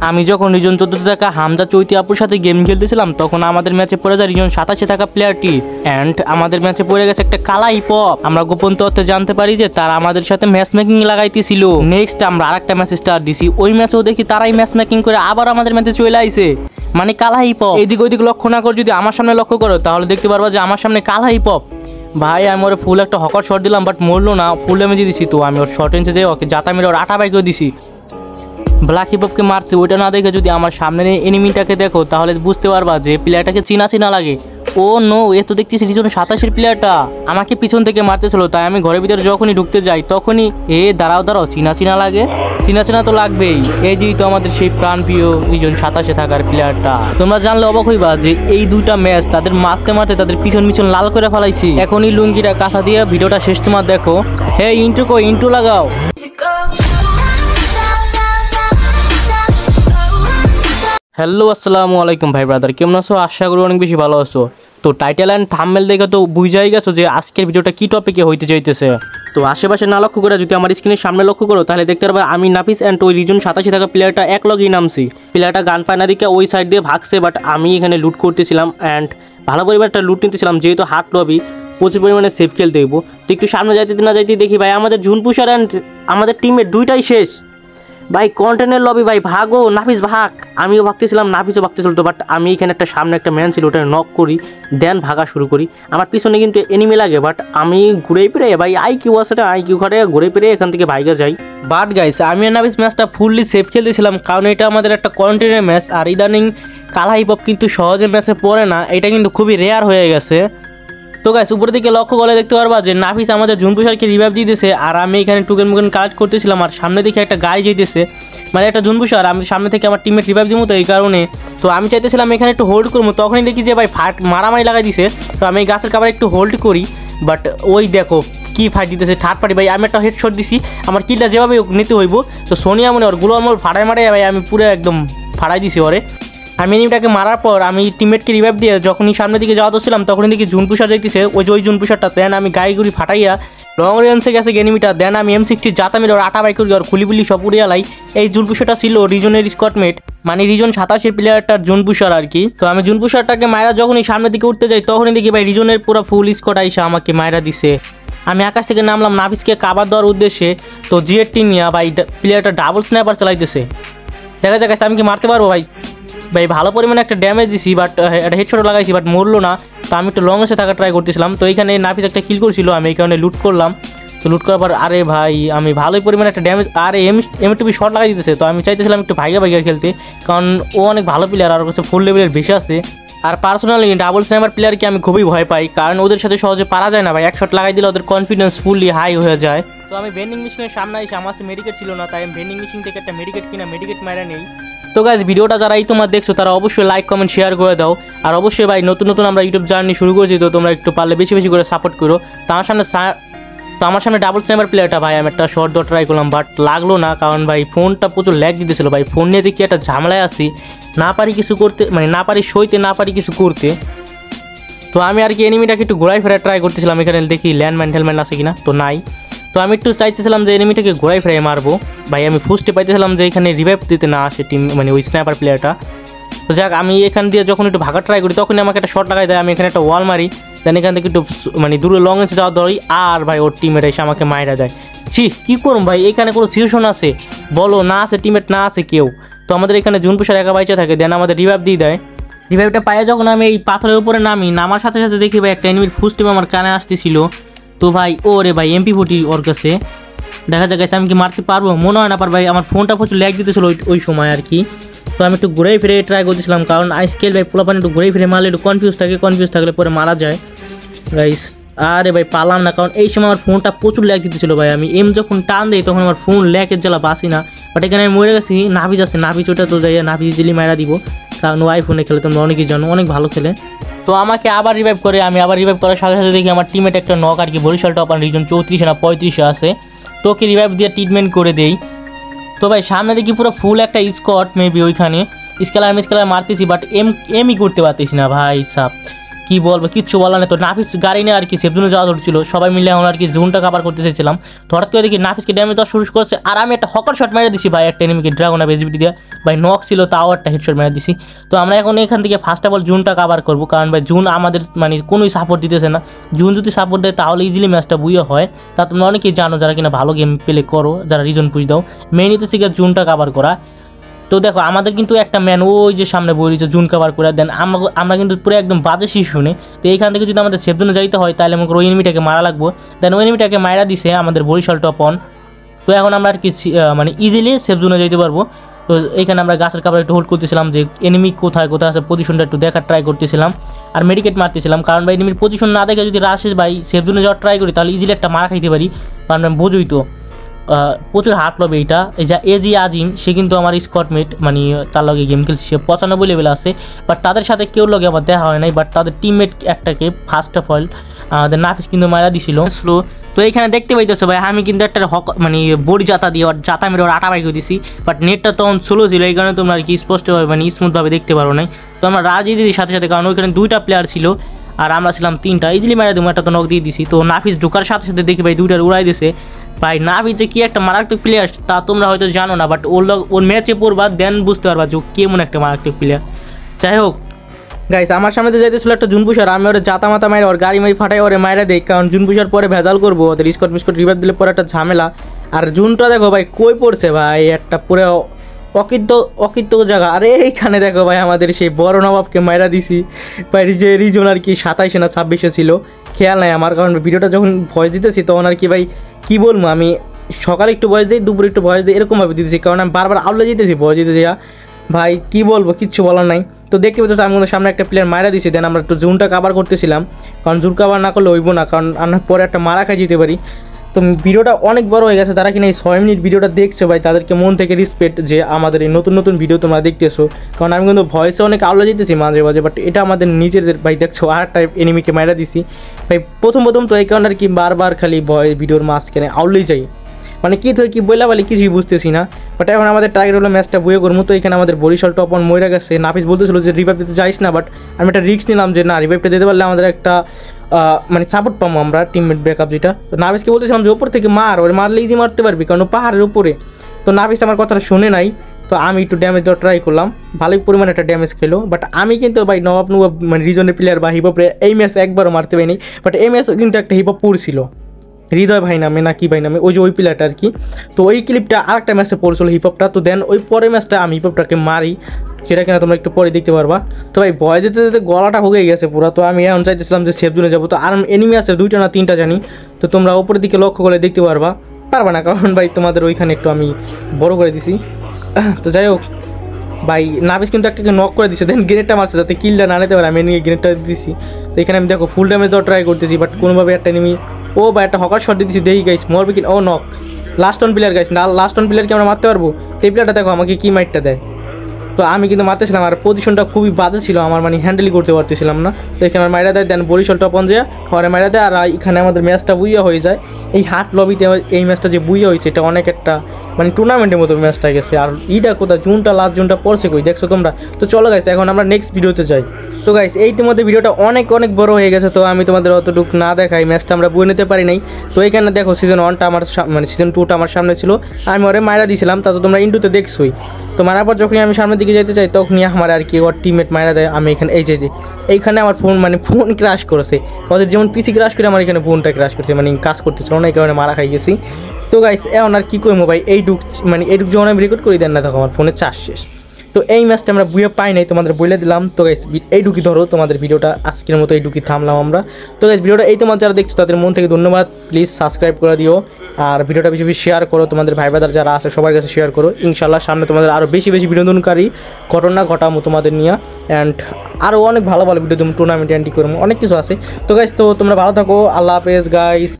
আমি যখন রিজন 14 থাকা হামজা চৈতি আপুর সাথে গেম খেলতেছিলাম তখন আমাদের ম্যাচে পড়ে যায় রিজন 27 থাকা প্লেয়ারটি অ্যান্ড আমাদের ম্যাচে পড়ে গেছে একটা কালা হিপহপ। আমরা গোপন তথ্যে জানতে পারি যে তারা আমাদের সাথে ম্যাচ মেকিং লাগাইতেছিল। নেক্সট আমরা আরেকটা ম্যাচ স্টার্ট দিছি, ওই ম্যাচেও দেখি তারাই ম্যাচ মেকিং করে আবার আমাদের ম্যাচে চলে আইছে, মানে কালা হিপহপ। এদিক ওইদিক লক্ষ্য না করে যদি আমার সামনে লক্ষ্য করো তাহলে দেখতে পারবা যে আমার সামনে কালা হিপহপ। ভাই আমি ওর ফুল একটা হকার শট দিলাম বাট মরলো না, ফুল ড্যামেজ দিছি। তো আমি ওর শর্ট রেঞ্জে যেয়ে ওকে জাতা মেরে ওর আটা বাইকেও দিছি। ব্ল্যাক হিপহপকে মারছে, ওইটা না দেখে যদি আমার সামনের এনিমিটাকে দেখো তাহলে বুঝতে পারবা যে প্লেয়ারটাকে চিনা চিনা লাগে। ও নো, এ তো দেখতেছি রিজন 27 প্লেয়ারটা আমাকে পিছন থেকে মারতেছিল। তাই আমি ঘরের ভিতরে যখনই ঢুকতে যাই তখনই দাঁড়াও চিনা চিনা লাগে, চিনা চিনা তো লাগবেই। এই যেই তো আমাদের সেই প্রাণপ্রিয় রিজন 27 থাকার প্লেয়ারটা। তোমরা জানলে অবাক হইবা যে এই দুইটা ম্যাচ তাদের মারতে মারতে তাদের পিছন লাল করে ফেলাইছি। এখনই লুঙ্গিটা কাঁচা দিয়ে ভিডিওটা শেষ তোমার দেখো। হে ইন্ট্রো লাগাও। হ্যালো আসসালামু আলাইকুম ভাই ব্রাদার, কেমন আছো? আশা করি অনেক বেশি ভালো আছো। তো টাইটেল অ্যান্ড থাম্বনেল দেখে তো বুঝাই গেছো যে আজকের ভিডিওটা কি টপিকে হইতে চাইতেছে। তো আশেপাশে না লক্ষ্য করে যদি আমার স্ক্রিনের সামনে লক্ষ্য করো তাহলে দেখতে পারবে আমি নাফিস অ্যান্ড ওই রিজন 27 থাকা প্লেয়ারটা এক লগেই নামছি। প্লেয়ারটা গান পায় না দিকে ওই সাইড দিয়ে ভাগছে, বাট আমি এখানে লুট করতেছিলাম অ্যান্ড ভালো পরিমাণ একটা লুট নিতেছিলাম। যেহেতু হার্ড লবি প্রচুর পরিমাণে সেফ খেলতে হইব, তো একটু সামনে যাইতে না যাইতে দেখি ভাই আমাদের ঝুনপুষার অ্যান্ড আমাদের টিমের দুইটাই শেষ। ভাই কন্টেনের লবি ভাই, ভাগো নাফিস ভাগ। আমিও ভাগতেছিলাম, নাফিসও ভাগতেছিল। তো বাট আমি এখানে একটা সামনে একটা ম্যান ছিল, ওটা নক করি দেন ভাগা শুরু করি। আমার পিছনে কিন্তু এনিমি লাগে, বাট আমি ঘুরে ফিরে ভাই আইকিউ আছে, আইকিউ ঘরে ঘুরে ফিরে এখান থেকে ভাইগা যাই। বাট গাইস আমি আর নাফিস ম্যাচটা ফুললি সেফ খেলতেছিলাম, কারণ এটা আমাদের একটা কন্টেনের ম্যাচ। আর ইদানিং কালা হিপহপ কিন্তু সহজে ম্যাচে পড়ে না, এটা কিন্তু খুবই রেয়ার হয়ে গেছে। তো গাইস উপরের দিকে লক্ষ্য করে দেখতে পারবা যে নাফিস আমাদের ঝুনপুষারকে রিভাইভ দিতেছে, আর আমি এখানে টুকেন কালেক্ট করতেছিলাম। আর সামনে দিকে একটা গাড়ি যেতেছে, মানে একটা ঝুনপুষার, আমি সামনে থেকে আমার টিমের রিভাইভ দিব, তো এই কারণে তো আমি চাইতেছিলাম এখানে একটু হোল্ড করবো। তখনই দেখি যে ভাই মারামারি লাগাই দিছে। তো আমি গাছের কাবার একটু হোল্ড করি, বাট ওই দেখো কি ফাইট দিতেছে থার্ড পার্টি। ভাই আমি একটা হেডশট দিছি, আমার কিলটা যেভাবে নিতে হইব। তো সোনিয়া মনে ওর গুলো আমার ফাড়াই ভাই আমি পুরো একদম ফাড়াই দিছি ওরে। আমি এনিমিটাকে মারার পর আমি টিমমেটকে রিভাইভ দিয়ে যখনই সামনের দিকে যাওয়া ধরছিলাম তখনই দেখি ঝুনপুষার যাইতেছে, ওই ঝুনপুষারটা। দেন আমি গাড়িগুড়ি ফাটাইয়া লং রেঞ্জে গেছে এনিমিটা। দেন আমি M60 জাতা মেরে ওর আটা বাইক করি আর খুলিবুলি সব উড়িয়ে লাই। এই ঝুনপুষারটা ছিল রিজনের স্কটমেট, মানে রিজন 27 প্লেয়ারটার ঝুনপুষার আর কি। তো আমি ঝুনপুষারটাকে মায়েরা যখনই সামনের দিকে উঠতে যাই তখনই দেখি ভাই রিজনের পুরো ফুল স্কট আইসা আমাকে মায়েরা দিছে। আমি আকাশ থেকে নামলাম নাফিসকে কাবার দেওয়ার উদ্দেশ্যে। তো জিএটি নিয়ে ভাই প্লেয়ারটা ডাবল স্ন্যাপার চালাইতেছে, দেখা যাক আমি কি মারতে পারবো। ভাই ভালো পরিমাণে একটা ড্যামেজ দিছি, বাট একটা হেডশট লাগাইছি, বাট মরলো না। তো আমি একটু লং এসে থাকা ট্রাই করতেছিলাম। তো এইখানে নাফিস একটা কিল করছিল, আমি এই কারণে লুট করলাম। তো লুট করার পর আরে ভাই আমি ভালোই পরিমাণে একটা ড্যামেজ আর এম2 শট লাগাই দিতেছে। তো আমি চাইতেছিলাম একটু ভাইগা খেলতে, কারণ ও অনেক ভালো প্লেয়ার আর কাছে ফুল লেভেলের বেশি আছে। আর পার্সোনালি ডাবল স্ন্যাপার প্লেয়ারকে আমি খুবই ভয় পাই, কারণ ওদের সাথে সহজে পারা যায় না ভাই। এক শট লাগাই দিলে ওদের কনফিডেন্স ফুললি হাই হয়ে যায়। তো আমি ভেন্ডিং মেশিনের সামনে এসে আমার কাছে মেডিকেট ছিল না, তাই আমি ভেন্ডিং মেশিন থেকে একটা মেডিকেট কিনা মেডিকেট মারা নেই। তো গাইস ভিডিওটা যারা তোমরা দেখছো তারা অবশ্যই লাইক কমেন্ট শেয়ার করে দাও। আর অবশ্যই ভাই নতুন আমরা ইউটিউব জার্নি শুরু করেছি, তো তোমরা একটু পারলে বেশি করে সাপোর্ট করো। তো আমার সামনে ডাবল স্ন্যাপার প্লেয়ারটা ভাই আমি একটা শর্ট দেওয়া ট্রাই করলাম, বাট লাগলো না, কারণ ভাই ফোনটা প্রচুর ল্যাগ দিতেছিল। ভাই ফোন নিয়ে যে কি একটা ঝামেলায় আছি, না পারি কিছু করতে, মানে না পারি সইতে, না পারি কিছু করতে। তো আমি আর কি এনিমিটাকে একটু ঘোরাই ফেরা ট্রাই করতেছিলাম, এখানে দেখি ল্যান্ডম্যান হেলম্যান আছে কিনা। তো নাই। তো আমি একটু চাইতেছিলাম যে এনিমিটাকে ঘোরাই ফেরাই মারবো। ভাই আমি ফুস্টে পাইতেছিলাম যে এখানে রিভাইভ দিতে না আসে টিম, মানে ওই স্ন্যাপার প্লেয়ারটা। তো যাক আমি এখান দিয়ে যখন একটু ভাগা ট্রাই করি তখনই আমাকে একটা শট লাগাই দেয়। আমি এখানে একটা ওয়াল মারি, দেন এখান থেকে একটু মানে দূরে লং রেঞ্জে যাওয়া ধরি, আর ভাই ওর টিমেট এসে আমাকে মাইরা দেয়। কী করুন ভাই, এখানে কোনো সিচুয়েশন আছে বলো? না আছে টিমেট, না আছে কেউ। তো আমাদের এখানে ঝুনপুষার একা বাইচা থাকে, দেন আমাদের রিভাইভ দিয়ে দেয়। রিভাইভটা পায়ে যখন আমি এই পাথরের উপরে নামার সাথে সাথে দেখি ভাই একটা এনিমির ফুস টিম আমার কানে আসতেছিল। তো ভাই ওরে ভাই MP40 ওর কাছে, দেখা যাক আমি কি মারতে পারবো, মনে হয় না পার। ভাই আমার ফোনটা প্রচুর ল্যাগ দিতেছিল ওই সময় আর কি। তো আমি একটু ঘুরে ফিরে ট্রাই করতেছিলাম, কারণ আইসকেল ভাই পোলাপানি একটু ঘুরে ফিরে মারলে একটু কনফিউজ থাকলে পরে মারা যায় গাইস। আরে ভাই পারলাম না, কারণ এই সময় আমার ফোনটা প্রচুর ল্যাগ দিতেছিল। ভাই আমি যখন টান দিই তখন আমার ফোন ল্যাগের জ্বালা বাসি না। বাট এখানে আমি মরে গেছি, নাফিস আছে, নাফিস ওটা তো যাই নাফিস দিলি মারা দিব, কারণ ও আইফোনে খেলে তোমরা অনেকেই জানো, অনেক ভালো খেলে। তো আমাকে আবার রিভাইভ করে, আমি আবার রিভাইভ করার সাথে সাথে দেখি আমার টিমেট একটা নক আর কি বরিশাল টপ আর রিজন 34 না 35 আছে। তো ওকে রিভাইভ দিয়ে ট্রিটমেন্ট করে দেই। তো ভাই সামনে দেখি পুরো ফুল একটা স্কট, মেবি ওইখানে স্কেলার মারতেছি, বাট এমই করতে পারতেছি না ভাই সাপ। কি বলবো, কিচ্ছু বলার নেই। তো নাফিস গাড়ি নিয়ে আর কি সেফ জোনে যাওয়া ধরছিল, সবাই মিলে এখন আর কি জোনটা কাভার করতে চাইছিলাম। তো হঠাৎ করে দেখি নাফিসকে ড্যামেজ দেওয়া শুরু করেছে, আর আমি একটা হকার শট মেরে দিছি ভাই একটা এনিমিকে ড্রাগন অফ এসবিটি দিয়ে। ভাই নক ছিল, তাও একটা হেডশট মেরে দিছি। তো আমরা এখন এখান থেকে ফার্স্ট অফ অল জোনটা কাভার করবো, কারণ ভাই জোন আমাদের মানে কোনোই সাপোর্ট দিতেছে না। জোন যদি সাপোর্ট দেয় তাহলে ইজিলি ম্যাচটা বুইয়ে হয়। তা তোমরা অনেকেই জানো যারা কিনা ভালো গেম প্লে করো, যারা রিজন পুশ দাও, মেইন হচ্ছে গিয়ে জোনটা কাভার করা। তো দেখো আমাদের কিন্তু একটা ম্যান ওই যে সামনে বই রয়েছে জোন কাভার করে দেন, আমরা কিন্তু পুরো একদম বাজে শিশু শুনে। তো এইখান থেকে যদি আমাদের সেফ জোনে যাইতে হয় তাহলে আমাকে ওই এনিমিটাকে মারা লাগবো। দেন ওই এনিমিটাকে মারা দিছে আমাদের বরিশাল টপ অন। তো এখন আমরা আর কি মানে ইজিলি সেফ জোনে যাইতে পারবো। তো এইখানে আমরা গাছের কাভার একটু হোল্ড করতেছিলাম, যে এনিমি কোথায় কোথায় আছে পজিশনটা একটু দেখার ট্রাই করতেছিলাম, আর মেডিকেট মারতেছিলাম। কারণ ভাই এনিমির পজিশন না দেখে যদি রাশেষ ভাই সেফ জোনে যাওয়ার ট্রাই করি তাহলে ইজিলি একটা মারা খাইতে পারি। কারণ বোঝই তো প্রচুর হার্ট লবে এইটা। এই যে এজি আজিম, সে কিন্তু আমার স্কটমেট, মানে তার লগে গেম খেলছে, সে 95 লেভেল আছে। বাট তাদের সাথে কেউ লগে আমার দেখা হয় নাই, বাট তাদের টিমমেট একটাকে ফার্স্ট অফ অল আমাদের নাফিস কিন্তু মারা দিছিল স্লো। তো এইখানে দেখতে পাইতেছো ভাই আমি কিন্তু একটা মানে বড়ি জাতা দিয়ে ওর জাতা মেরে ওর আটা বাইক দিছি, বাট নেটটা তখন স্লো ছিল, এই কারণে তোমরা আর কি স্পষ্টভাবে মানে স্মুথভাবে দেখতে পারো নাই। তো আমরা রাজি দিদি সাথে সাথে, কারণ ওইখানে 2টা প্লেয়ার ছিল আর আমরা ছিলাম 3টা, ইজিলি মারা দিই, একটা তো নক দিয়ে দিছি। তো নাফিস ঢোকার সাথে সাথে দেখি ভাই 2টার উড়াই দিছে। ভাই নাফিস যে কি একটা মারাত্মক প্লেয়ার তা তোমরা হয়তো জানো না, বাট ওর ম্যাচে পড়বা দেন বুঝতে পারবা যে কেমন একটা মারাত্মক প্লেয়ার। যাই হোক গাইস, আমার সামনে যাইতেছিল একটা জুনপুষার, আমি ওরে জাতা মাতা মাইরে ওর গাড়ি মারি ফাটাই ওরে মাইরা দেই, কারণ জুনপুষার পরে ভেজাল করবো, ওদের স্কট মিস্কট রিভার দিলে পরে একটা ঝামেলা। আর জুনটা দেখো ভাই কই পড়ছে ভাই, একটা পুরো অকৃত্য জায়গা। আর এইখানে দেখো ভাই আমাদের সেই বড় নবাবকে মাইরা দিছি ভাই, যে রিজন আর কি 27 না 26 ছিল, খেয়াল নাই আমার, কারণ ভিডিওটা যখন ভয়েস দিতেছি তখন আর কি ভাই কী বলবো, আমি সকালে একটু ভয়েস দিই, দুপুরে একটু ভয়েস দিই, এরকমভাবে দিতেছি, কারণ আমি বারবার আউলে যেতেছি ভয়েস দিতেছি। ভাই কী বলবো, কিচ্ছু বলার নাই। তো দেখতে পেতেছি আমি কিন্তু সামনে একটা প্লেয়ার মারা দিছি, দেন আমরা একটু জোনটা কাভার করতেছিলাম, কারণ জোন কাভার না করলে হইব না, কারণ আমরা পরে একটা মারা খাই যেতে পারি। তো ভিডিওটা অনেক বড় হয়ে গেছে, যারা কিনা এই 6 মিনিট ভিডিওটা দেখছো ভাই তাদেরকে মন থেকে রেসপেক্ট, যে আমাদের এই নতুন নতুন ভিডিও তোমরা দেখতেছো, কারণ আমি কিন্তু ভয়েসে অনেক আউলা যেতেছি মাঝে মাঝে, বাট এটা আমাদের নিজেদের ভাই দেখছো আর টাইপ এনিমিকে মারা দিছি ভাই। প্রথম তো এই কারণে আর কি বারবার খালি ভয় ভিডিওর মাঝখানে আউলেই যাই, মানে কী থেকে কী বললা বলে কিছুই বুঝতেছি না। বাট এখন আমাদের টার্গেট হলো ম্যাচটা বইয়ে করবো। তো এখানে আমাদের বরিশাল টপ অন মরে গেছে, নাফিস বলতেছিল যে রিভাইভ দিতে যাইস না, বাট আমি একটা রিস্ক নিলাম যে না, রিভাইভটা দিতে পারলে আমাদের একটা মানে সাপোর্ট পাবো আমরা, টিমমেট ব্যাকআপ যেটা। তো নাফিসকে বলতেছিলাম যে ওপর থেকে মার, ওরে মারলে ইজি মারতে পারবি, কারণ পাহাড়ের উপরে। তো নাফিস আমার কথাটা শুনে নাই, তো আমি একটু ড্যামেজ দেওয়ার ট্রাই করলাম, ভালোই পরিমাণে একটা ড্যামেজ খেলো। বাট আমি কিন্তু ভাই নবাব মানে রিজনের প্লেয়ার বা হিপহপ প্লেয়ার, এই ম্যাচ একবারও মারতে পারিনি। বাট এই ম্যাচও কিন্তু একটা হিপহপ পড়ছিল, হৃদয় ভাই নামে না কি ভাই নামে, ওই যে ওই প্লেয়ারটা আর কি। তো ওই ক্লিপটা আরেকটা ম্যাচে পড়ছিল হিপহপটা। তো দেন ওই পরের ম্যাচটা আমি হিপহপটাকে মারি, সেটা কিনা তোমরা একটু পরে দেখতে পারবা। তো ভাই ভয় দিতে দিতে গলাটা হয়ে গেছে পুরো। তো আমি এখন চাইতেছিলাম যে সেফ জোনে যাবো, তো আর এনিমি আছে 2টা না 3টা জানি, তো তোমরা ওপরের দিকে লক্ষ্য করে দেখতে পারবা না, কারণ ভাই তোমাদের ওইখানে একটু আমি বড় করে দিছি। তো যাই হোক ভাই নাফিস কিন্তু একটাকে নক করে দিচ্ছে, দেন গ্রেনেডটা মারছে যাতে কিলটা না নিতে পারে, আমি এনিমি গ্রেনেডটা দিচ্ছি। তো এখানে আমি দেখো ফুল ড্যামেজ দেওয়ার ট্রাই করতেছি, বাট কোনোভাবে একটা এনিমি ও ভাই একটা হকার শট দিতেছি, দেখি গাইস মরবে কি, ও knock. Last one player guys, না লাস্ট অন প্লেয়ারকে আমরা মারতে পারবো। সেই প্লেয়ারটা দেখো আমাকে কি মাইটটা দেয়, তো আমি কিন্তু মারতেছিলাম, আর পজিশনটা খুবই বাজে ছিল আমার, মানে হ্যান্ডেলই করতে পারতেছিলাম না। তো এখানে আমার মাইরা দেয়, দেন বরিশাল টপ অন যায় ঘরে মাইরা দেয়, আর এখানে আমাদের ম্যাচটা বুইয়া হয়ে যায়। এই হাট লবিতে এই ম্যাচটা যে বুইয়া হয়েছে, এটা অনেক একটা মানে টুর্নামেন্টের মতো ম্যাচটা গেছে। আর ইটা কোথায় জুনটা লাস্ট জুনটা পড়ছে কই দেখছো তোমরা। তো চলো গাইস এখন আমরা নেক্সট ভিডিওতে যাই। তো গাইস এই ইতিমধ্যে ভিডিওটা অনেক বড় হয়ে গেছে, তো আমি তোমাদের অতটুকু না দেখাই, ম্যাচটা আমরা বুয়ে নিতে পারি নাই। তো এখানে দেখো সিজন 1টা আমার মানে সিজন 2টা আমার সামনে ছিল, আমি ওরে মাইরা দিয়েছিলাম, তা তো তোমরা ইন্টুতে দেখছোই। তো মারার পর যখনই আমি সামনের দিকে যেতে চাই তখনই আমার আর কি ওর টিমমেট মারা দেয়। আমি এখানে এই যে এইখানে আমার ফোন ক্রাশ করেছে, ওদের যেমন পিসি ক্রাশ করে আমার এখানে ফোনটা ক্রাশ করছে, মানে কাজ করতেছিল না, এই কারণে মারা খাই গেছি। তো গাইস এখন আর কী করবো ভাই, এইটুক যখন আমি রেকর্ড করে দেন না দেখো আমার ফোনে চার্জ শেষ। তো এই ম্যাচটা আমরা বুয়ে পাই নাই, তোমাদের বলে দিলাম। তো গাইস এইটুকি ধরো তোমাদের ভিডিওটা আজকের মতো এইটুকি থামলাম আমরা। তো গাইস ভিডিওটা এই তোমার যারা দেখছো তাদের মন থেকে ধন্যবাদ, প্লিজ সাবস্ক্রাইব করে দিও, আর ভিডিওটা বেশি বেশি শেয়ার করো, তোমাদের ভাই ব্রাদার যারা আছে সবার কাছে শেয়ার করো। ইনশাল্লাহ সামনে তোমাদের আরও বেশি বিনোদনকারী ঘটনা ঘটামো তোমাদের নিয়ে, অ্যান্ড আরও অনেক ভালো ভিডিও তুমি টুর্নামেন্ট অ্যান্টি করবো, অনেক কিছু আছে। তো গাইস তো তোমরা ভালো থাকো, আল্লাহ হাফেজ গাইস।